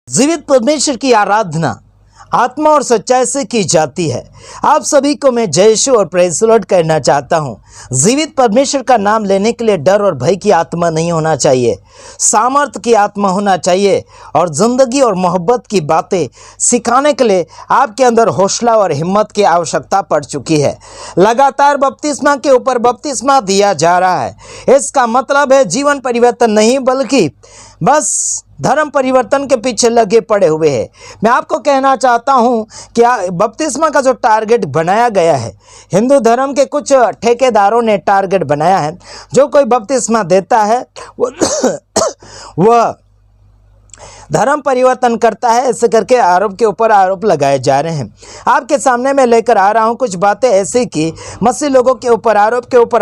जीवित परमेश्वर की आराधना आत्मा और सच्चाई से की जाती है। आप सभी को मैं जय यीशु और प्रेज़ द लॉर्ड कहना चाहता हूँ। जीवित परमेश्वर का नाम लेने के लिए डर और भय की आत्मा नहीं होना चाहिए, सामर्थ की आत्मा होना चाहिए और ज़िंदगी और मोहब्बत की बातें सिखाने के लिए आपके अंदर हौसला और हिम्मत की आवश्यकता पड़ चुकी है। लगातार बपतिस्मा के ऊपर बपतिस्मा दिया जा रहा है। इसका मतलब है जीवन परिवर्तन नहीं, बल्कि बस धर्म परिवर्तन के पीछे लगे पड़े हुए हैं। मैं आपको कहना चाहता हूं कि बपतिस्मा का जो टारगेट बनाया गया है, हिंदू धर्म के कुछ ठेकेदारों ने टारगेट बनाया है। जो कोई बपतिस्मा देता है वह धर्म परिवर्तन करता है, ऐसे करके आरोप के ऊपर आरोप लगाए जा रहे हैं। आपके सामने मैं लेकर आ रहा हूं कुछ बातें ऐसी कि मसीह लोगों के ऊपर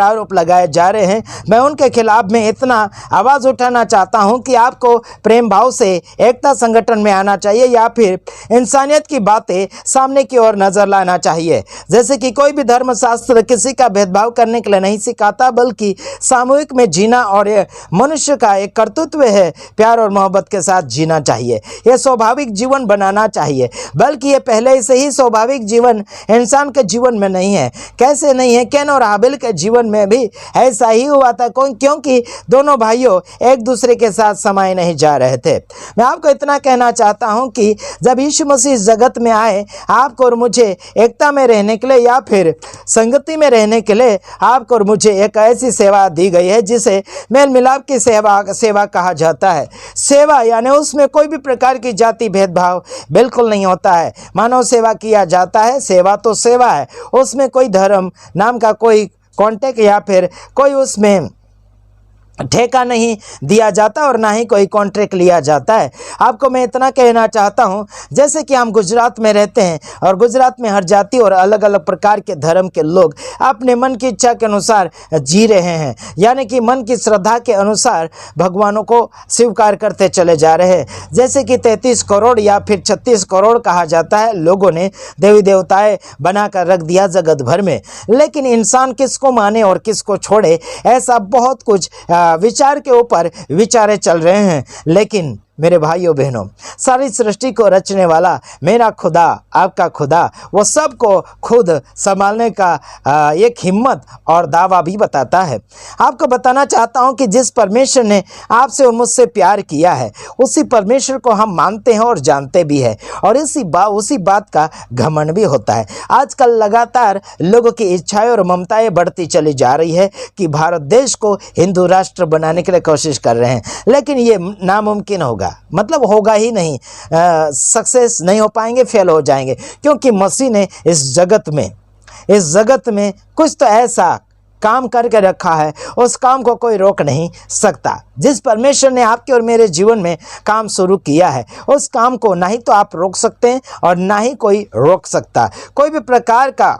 आरोप लगाए जा रहे हैं। मैं उनके खिलाफ में इतना आवाज़ उठाना चाहता हूं कि आपको प्रेम भाव से एकता संगठन में आना चाहिए या फिर इंसानियत की बातें सामने की ओर नज़र लाना चाहिए। जैसे कि कोई भी धर्मशास्त्र किसी का भेदभाव करने के लिए नहीं सिखाता, बल्कि सामूहिक में जीना और मनुष्य का एक कर्तव्य है प्यार और मोहब्बत के साथ जीना चाहिए। यह स्वाभाविक जीवन बनाना चाहिए, बल्कि ये पहले से ही स्वाभाविक जीवन इंसान के जीवन में नहीं है। कैसे नहीं है? कैन और हाबिल के जीवन में भी ऐसा ही हुआ था, क्योंकि दोनों भाइयों एक दूसरे के साथ समाये नहीं जा रहे थे। मैं आपको इतना कहना चाहता हूं कि जब यीशु मसीह इस जगत में आए, आपको और मुझे एकता में रहने के लिए या फिर संगति में रहने के लिए आपको और मुझे एक ऐसी सेवा दी गई है जिसे मेल मिलाप की सेवा कहा जाता है। सेवा यानी उसमें कोई भी प्रकार की जाति भेदभाव बिल्कुल नहीं होता है। मानव सेवा किया जाता है, सेवा तो सेवा है, उसमें कोई धर्म नाम का कोई कॉन्टेक्ट या फिर कोई उसमें ठेका नहीं दिया जाता और ना ही कोई कॉन्ट्रैक्ट लिया जाता है। आपको मैं इतना कहना चाहता हूं, जैसे कि हम गुजरात में रहते हैं और गुजरात में हर जाति और अलग अलग प्रकार के धर्म के लोग अपने मन की इच्छा के अनुसार जी रहे हैं, यानी कि मन की श्रद्धा के अनुसार भगवानों को स्वीकार करते चले जा रहे हैं। जैसे कि 33 करोड़ या फिर 36 करोड़ कहा जाता है लोगों ने देवी देवताएं बनाकर रख दिया जगत भर में। लेकिन इंसान किसको माने और किसको छोड़े, ऐसा बहुत कुछ विचार के ऊपर विचारे चल रहे हैं। लेकिन मेरे भाइयों बहनों, सारी सृष्टि को रचने वाला मेरा खुदा, आपका खुदा, वो सबको खुद संभालने का एक हिम्मत और दावा भी बताता है। आपको बताना चाहता हूं कि जिस परमेश्वर ने आपसे और मुझसे प्यार किया है, उसी परमेश्वर को हम मानते हैं और जानते भी हैं, और उसी बात का घमंड भी होता है। आजकल लगातार लोगों की इच्छाएं और ममताएं बढ़ती चली जा रही है कि भारत देश को हिंदू राष्ट्र बनाने के लिए कोशिश कर रहे हैं, लेकिन ये नामुमकिन होगा, मतलब होगा ही नहीं। सक्सेस नहीं हो पाएंगे, फेल हो जाएंगे, क्योंकि मसीह ने इस जगत में कुछ तो ऐसा काम करके रखा है, उस काम को कोई रोक नहीं सकता। जिस परमेश्वर ने आपके और मेरे जीवन में काम शुरू किया है, उस काम को ना ही तो आप रोक सकते हैं और ना ही कोई रोक सकता। कोई भी प्रकार का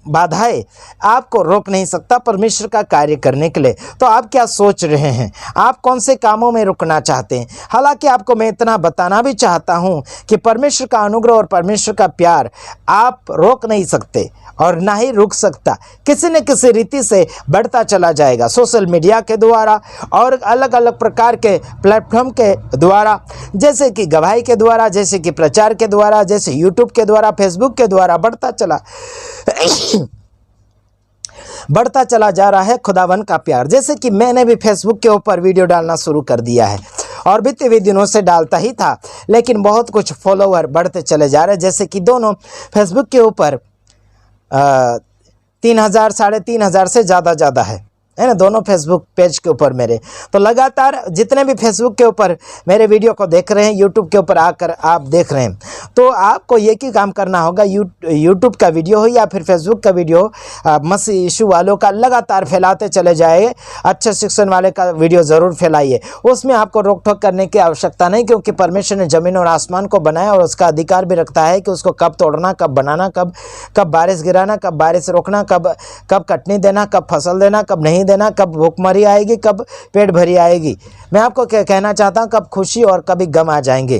बाधाएं आपको रोक नहीं सकता परमेश्वर का कार्य करने के लिए। तो आप क्या सोच रहे हैं? आप कौन से कामों में रुकना चाहते हैं? हालांकि आपको मैं इतना बताना भी चाहता हूं कि परमेश्वर का अनुग्रह और परमेश्वर का प्यार आप रोक नहीं सकते और ना ही रुक सकता। किसी न किसी रीति से बढ़ता चला जाएगा, सोशल मीडिया के द्वारा और अलग अलग प्रकार के प्लेटफॉर्म के द्वारा, जैसे कि गवाही के द्वारा, जैसे कि प्रचार के द्वारा, जैसे यूट्यूब के द्वारा, फेसबुक के द्वारा बढ़ता चला जा रहा है खुदावन का प्यार। जैसे कि मैंने भी फेसबुक के ऊपर वीडियो डालना शुरू कर दिया है और बीते हुए दिनों से डालता ही था, लेकिन बहुत कुछ फॉलोअर बढ़ते चले जा रहे हैं। जैसे कि दोनों फेसबुक के ऊपर 3,000 3,500 से ज़्यादा है ना, दोनों फेसबुक पेज के ऊपर मेरे। तो लगातार जितने भी फेसबुक के ऊपर मेरे वीडियो को देख रहे हैं, यूट्यूब के ऊपर आकर आप देख रहे हैं, तो आपको एक ही काम करना होगा, यूट्यूब का वीडियो हो या फिर फेसबुक का वीडियो मसीह यीशु वालों का लगातार फैलाते चले जाइए। अच्छे शिक्षण वाले का वीडियो ज़रूर फैलाइए, उसमें आपको रोक टोक करने की आवश्यकता नहीं, क्योंकि परमेश्वर ने ज़मीन और आसमान को बनाया और उसका अधिकार भी रखता है कि उसको कब तोड़ना, कब बनाना, कब बारिश गिराना, कब बारिश रोकना, कब कटनी देना, कब फसल देना, कब नहीं देना, कब भूखमरी आएगी, कब पेट भरी आएगी। मैं आपको कहना चाहता हूं, कब खुशी और कभी गम आ जाएंगे,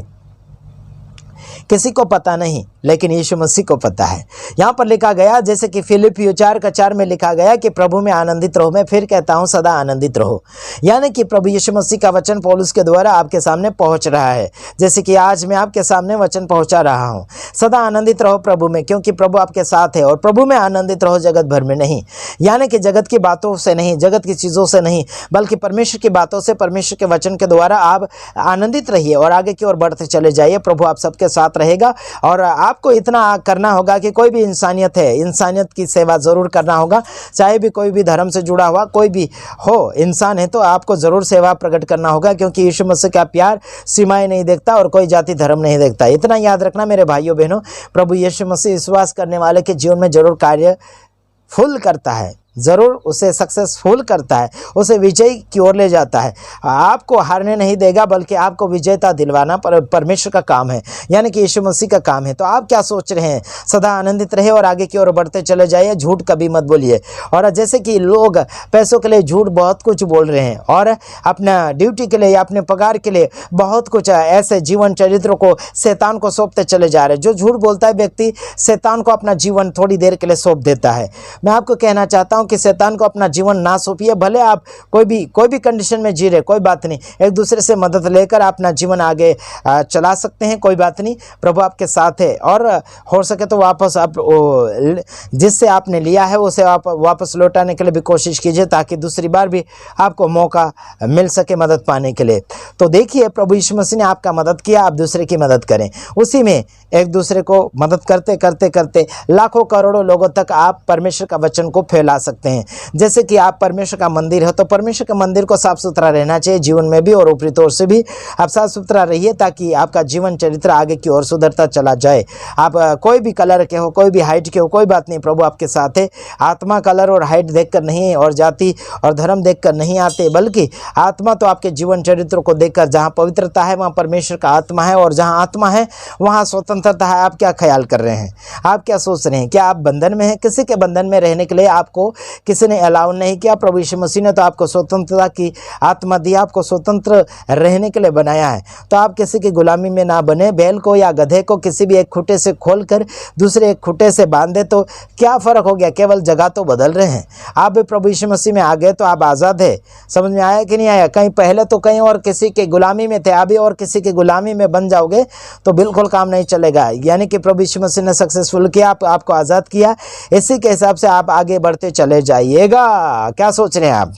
किसी को पता नहीं। लेकिन यीशु मसीह को पता है। यहाँ पर लिखा गया, जैसे कि फिलिपियों 4:4 में लिखा गया कि प्रभु में आनंदित रहो। मैं फिर कहता हूँ, सदा आनंदित रहो। यानी कि प्रभु यीशु मसीह का वचन पौलुस के द्वारा आपके सामने पहुँच रहा है, जैसे कि आज मैं आपके सामने वचन पहुँचा रहा हूँ। सदा आनंदित रहो प्रभु में, क्योंकि प्रभु आपके साथ है। और प्रभु में आनंदित रहो, जगत भर में नहीं। यानी कि जगत की बातों से नहीं, जगत की चीज़ों से नहीं, बल्कि परमेश्वर की बातों से, परमेश्वर के वचन के द्वारा आप आनंदित रहिए और आगे की ओर बढ़ते चले जाइए। प्रभु आप सबके साथ रहेगा। और आपको इतना करना होगा कि कोई भी इंसानियत है, इंसानियत की सेवा ज़रूर करना होगा। चाहे भी कोई भी धर्म से जुड़ा हुआ कोई भी हो, इंसान है, तो आपको ज़रूर सेवा प्रकट करना होगा, क्योंकि यीशु मसीह का प्यार सीमाएं नहीं देखता और कोई जाति धर्म नहीं देखता। इतना याद रखना मेरे भाइयों बहनों, प्रभु यीशु मसीह विश्वास करने वाले के जीवन में जरूर कार्य फुल करता है, ज़रूर उसे सक्सेसफुल करता है, उसे विजय की ओर ले जाता है। आपको हारने नहीं देगा, बल्कि आपको विजेता दिलवाना परमेश्वर का काम है, यानी कि यीशु मसीह का काम है। तो आप क्या सोच रहे हैं? सदा आनंदित रहे और आगे की ओर बढ़ते चले जाइए। झूठ कभी मत बोलिए। और जैसे कि लोग पैसों के लिए झूठ बहुत कुछ बोल रहे हैं और अपना ड्यूटी के लिए या अपने पगार के लिए बहुत कुछ ऐसे जीवन चरित्रों को शैतान को सौंपते चले जा रहे हैं। जो झूठ बोलता है व्यक्ति, शैतान को अपना जीवन थोड़ी देर के लिए सौंप देता है। मैं आपको कहना चाहता हूं कि शैतान को अपना जीवन ना सौंपिए। भले आप कोई भी कंडीशन में जी रहे, कोई बात नहीं, एक दूसरे से मदद लेकर अपना जीवन आगे चला सकते हैं, कोई बात नहीं। प्रभु आपके साथ है। और हो सके तो वापस आप जिससे आपने लिया है उसे आप वापस लौटाने के लिए भी कोशिश कीजिए, ताकि दूसरी बार भी आपको मौका मिल सके मदद पाने के लिए। तो देखिए, प्रभु यीशु मसीह ने आपका मदद किया, आप दूसरे की मदद करें। उसी में एक दूसरे को मदद करते करते करते लाखों करोड़ों लोगों तक आप परमेश्वर का वचन को फैला सकते हैं। जैसे कि आप परमेश्वर का मंदिर हो, तो परमेश्वर के मंदिर को साफ सुथरा रहना चाहिए, जीवन में भी और ऊपरी तौर से भी आप साफ सुथरा रहिए, ताकि आपका जीवन चरित्र आगे की ओर सुधरता चला जाए। आप कोई भी कलर के हो, कोई भी हाइट के हो, कोई बात नहीं, प्रभु आपके साथ है। आत्मा कलर और हाइट देखकर नहीं, और जाति और धर्म देखकर नहीं आते, बल्कि आत्मा तो आपके जीवन चरित्र को देखकर, जहाँ पवित्रता है वहाँ परमेश्वर का आत्मा है, और जहाँ आत्मा है वहाँ स्वतंत्रता है। आप क्या ख्याल कर रहे हैं? आप क्या सोच रहे हैं? क्या आप बंधन में हैं? किसी के बंधन में रहने के लिए आपको किसी ने अलाउ नहीं किया। प्रभु यीशु मसीह ने तो आपको स्वतंत्रता की आत्मा दी, आपको स्वतंत्र रहने के लिए बनाया है। तो आप किसी की गुलामी में ना बने। बैल को या गधे को किसी भी एक खुटे से खोलकर दूसरे एक खुटे से बांध दे तो क्या फ़र्क हो गया? केवल जगह तो बदल रहे हैं। आप भी प्रभु यीशु मसीह में आ गए तो आप आज़ाद है। समझ में आया कि नहीं आया? कहीं पहले तो कहीं और किसी के गुलामी में थे, अभी और किसी की गुलामी में बन जाओगे तो बिल्कुल काम नहीं चलेगा। यानी कि प्रभु यीशु मसीह ने सक्सेसफुल किया, आपको आज़ाद किया। इसी के हिसाब से आप आगे बढ़ते चले जाइएगा। क्या सोच रहे हैं आप?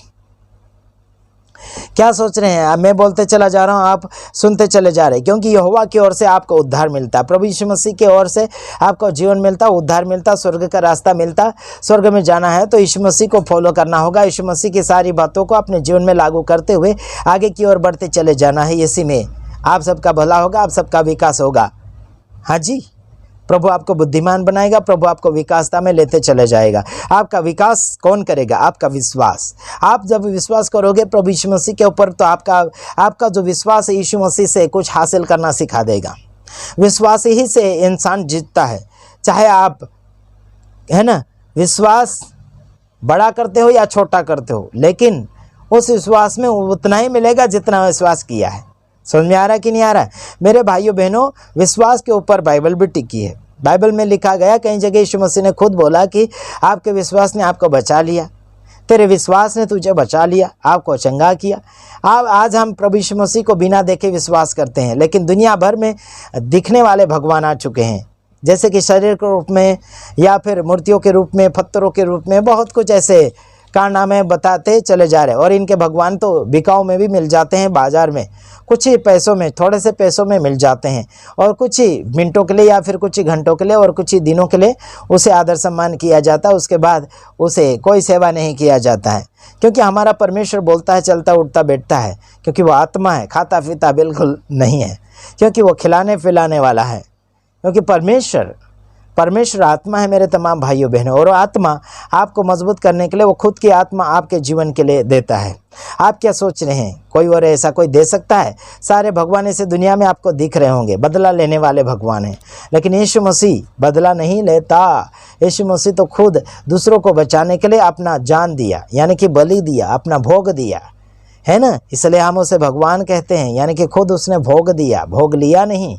क्या सोच रहे हैं? अब मैं बोलते चला जा रहा हूं, आप सुनते चले जा रहे हैं, क्योंकि यहोवा की ओर से आपको उद्धार मिलता है, प्रभु यीशु मसीह की ओर से आपको जीवन मिलता, उद्धार मिलता, स्वर्ग का रास्ता मिलता। स्वर्ग में जाना है तो यीशु मसीह को फॉलो करना होगा। यीशु मसीह की सारी बातों को अपने जीवन में लागू करते हुए आगे की ओर बढ़ते चले जाना है। इसी में आप सबका भला होगा, आप सबका विकास होगा। हाँ जी, प्रभु आपको बुद्धिमान बनाएगा, प्रभु आपको विकासता में लेते चले जाएगा। आपका विकास कौन करेगा? आपका विश्वास। आप जब विश्वास करोगे प्रभु यीशु मसीह के ऊपर, तो आपका जो विश्वास है यीशु मसीह से कुछ हासिल करना सिखा देगा। विश्वास ही से इंसान जीतता है। चाहे आप, है ना, विश्वास बड़ा करते हो या छोटा करते हो, लेकिन उस विश्वास में उतना ही मिलेगा जितना विश्वास किया है। समझ में आ रहा है कि नहीं आ रहा है? मेरे भाइयों बहनों, विश्वास के ऊपर बाइबल भी टिकी है। बाइबल में लिखा गया, कई जगह यीशु मसीह ने खुद बोला कि आपके विश्वास ने आपको बचा लिया, तेरे विश्वास ने तुझे बचा लिया, आपको चंगा किया। आज हम प्रभु यीशु मसीह को बिना देखे विश्वास करते हैं, लेकिन दुनिया भर में दिखने वाले भगवान आ चुके हैं, जैसे कि शरीर के रूप में या फिर मूर्तियों के रूप में, पत्थरों के रूप में, बहुत कुछ ऐसे कारनामे बताते चले जा रहे हैं। और इनके भगवान तो बिकाऊ में भी मिल जाते हैं, बाजार में कुछ ही पैसों में, थोड़े से पैसों में मिल जाते हैं, और कुछ ही मिनटों के लिए या फिर कुछ ही घंटों के लिए और कुछ ही दिनों के लिए उसे आदर सम्मान किया जाता है। उसके बाद उसे कोई सेवा नहीं किया जाता है, क्योंकि हमारा परमेश्वर बोलता है, चलता उठता बैठता है, क्योंकि वो आत्मा है, खाता पीता बिल्कुल नहीं है, क्योंकि वो खिलाने पिलाने वाला है। क्योंकि परमेश्वर आत्मा है मेरे तमाम भाइयों बहनों, और आत्मा आपको मजबूत करने के लिए वो खुद की आत्मा आपके जीवन के लिए देता है। आप क्या सोच रहे हैं? कोई और ऐसा कोई दे सकता है? सारे भगवान ऐसे दुनिया में आपको दिख रहे होंगे, बदला लेने वाले भगवान हैं, लेकिन यीशु मसीह बदला नहीं लेता। यीशु मसीह तो खुद दूसरों को बचाने के लिए अपना जान दिया, यानी कि बलि दिया, अपना भोग दिया, है ना। इसलिए हम उसे भगवान कहते हैं, यानी कि खुद उसने भोग दिया, भोग लिया नहीं।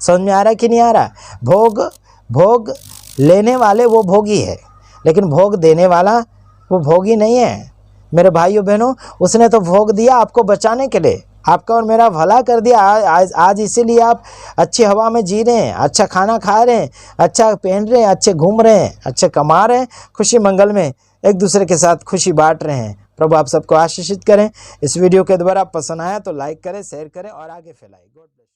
समझ में आ रहा है कि नहीं आ रहा? भोग लेने वाले वो भोगी है, लेकिन भोग देने वाला वो भोगी नहीं है। मेरे भाइयों बहनों, उसने तो भोग दिया आपको बचाने के लिए, आपका और मेरा भला कर दिया। आज इसीलिए आप अच्छी हवा में जी रहे हैं, अच्छा खाना खा रहे हैं, अच्छा पहन रहे हैं, अच्छे घूम रहे हैं, अच्छे कमा रहे हैं, खुशी मंगल में एक दूसरे के साथ खुशी बांट रहे हैं। प्रभु आप सबको आशीषित करें। इस वीडियो के द्वारा पसंद आया तो लाइक करें, शेयर करें और आगे फैलाएं। God bless.